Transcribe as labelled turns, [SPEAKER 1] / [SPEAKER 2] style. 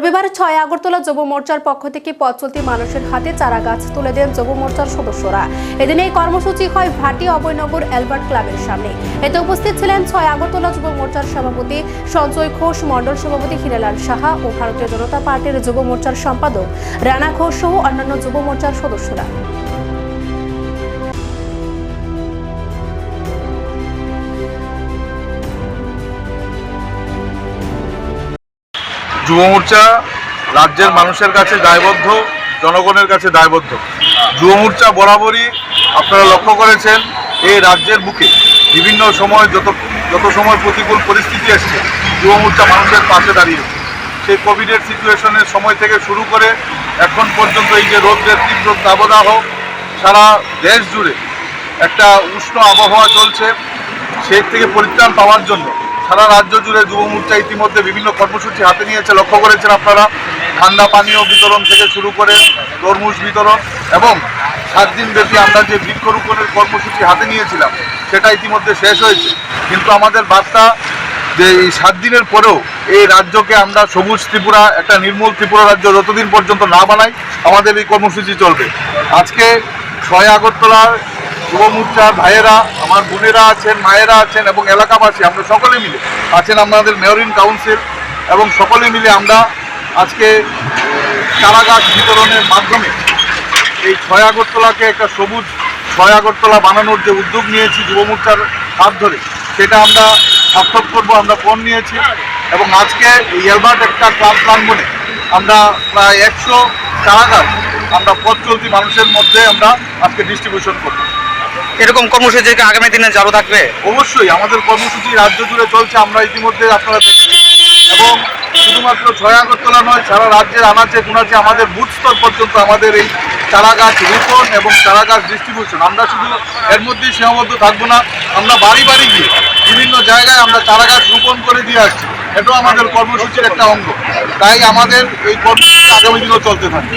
[SPEAKER 1] রবিবার ৬ আগরতলা যুব মোর্চার পক্ষ থেকে পথ চলতি মানুষের হাতে চারা গাছ তুলে দেন যুব মোর্চার সদস্যরা। এদিন এই কর্মসূচি হয় ভাটি অভয়নগর অ্যালবার্ট ক্লাবের সামনে। এতে উপস্থিত ছিলেন ৬ আগরতলা যুব মোর্চার সভাপতি সঞ্জয় ঘোষ, মণ্ডল সভাপতি হিরালাল সাহা ও ভারতীয় জনতা পার্টির যুব মোর্চার সম্পাদক রানা ঘোষ সহ অন্যান্য যুব মোর্চার সদস্যরা।
[SPEAKER 2] যুব মোর্চা রাজ্যের মানুষের কাছে দায়বদ্ধ, জনগণের কাছে দায়বদ্ধ। যুব মোর্চা বরাবরই আপনারা লক্ষ্য করেছেন এই রাজ্যের বুকে বিভিন্ন সময় যত সময় প্রতিকূল পরিস্থিতি এসেছে যুব মোর্চা মানুষের পাশে দাঁড়িয়েছে। সেই কোভিডের সিচুয়েশনের সময় থেকে শুরু করে এখন পর্যন্ত এই যে রোদের তীব্র দাবদাহ, সারা দেশ জুড়ে একটা উষ্ণ আবহাওয়া চলছে, সেই থেকে পরিত্রাণ পাওয়ার জন্য সারা রাজ্য জুড়ে যুব মোর্চা ইতিমধ্যে বিভিন্ন কর্মসূচি হাতে নিয়েছে। লক্ষ্য করেছেন আপনারা, ঠান্ডা পানীয় বিতরণ থেকে শুরু করে তরমুজ বিতরণ এবং 7 দিন ব্যাপী আমরা যে বৃক্ষরোপণের কর্মসূচি হাতে নিয়েছিলাম সেটা ইতিমধ্যে শেষ হয়েছে। কিন্তু আমাদের বার্তা যে এই 7 দিনের পরেও এই রাজ্যকে আমরা সবুজ ত্রিপুরা, একটা নির্মূল ত্রিপুরা রাজ্য যতদিন পর্যন্ত না বানাই আমাদের এই কর্মসূচি চলবে। আজকে ৬ আগরতলার যুব মোর্চার ভাইয়েরা, আমার বোনেরা আছেন, মায়েরা আছেন এবং এলাকাবাসী, আমরা সকলে মিলে আছেন আমাদের মেয়রিন কাউন্সিল এবং সকলে মিলে আমরা আজকে চারা গাছ বিতরণের মাধ্যমে এই ৬ আগরতলাকে একটা সবুজ ৬ আগরতলা বানানোর যে উদ্যোগ নিয়েছি যুব মোর্চার হাত ধরে, সেটা আমরা সার্থক করবো। আমরা ফোন নিয়েছি এবং আজকে এই অ্যালবার্ট একটা ক্লাব প্রাঙ্গণে আমরা প্রায় 100 চারা গাছ আমরা পথ চলতি মানুষের মধ্যে আমরা আজকে ডিস্ট্রিবিউশন করবো।
[SPEAKER 3] এরকম কর্মসূচি আগামী দিনে চালু থাকবে?
[SPEAKER 2] অবশ্যই আমাদের কর্মসূচি রাজ্য জুড়ে চলছে, আমরা ইতিমধ্যে আপনারা দেখেছি। এবং শুধুমাত্র ৬ আগরতলা নয়, সারা রাজ্যের আনাচে গুনাচে আমাদের বুথ স্তর পর্যন্ত আমাদের এই চারা গাছ রোপণ এবং চারা গাছ ডিস্ট্রিবিউশন। আমরা শুধু এর মধ্যেই সীমাবদ্ধ থাকবো না, আমরা বাড়ি বাড়ি গিয়ে বিভিন্ন জায়গায় আমরা চারা গাছ রোপণ করে দিয়ে আসছি। এটাও আমাদের কর্মসূচির একটা অঙ্গ। তাই আমাদের এই কর্মসূচি আগামী দিনেও চলতে থাকবে।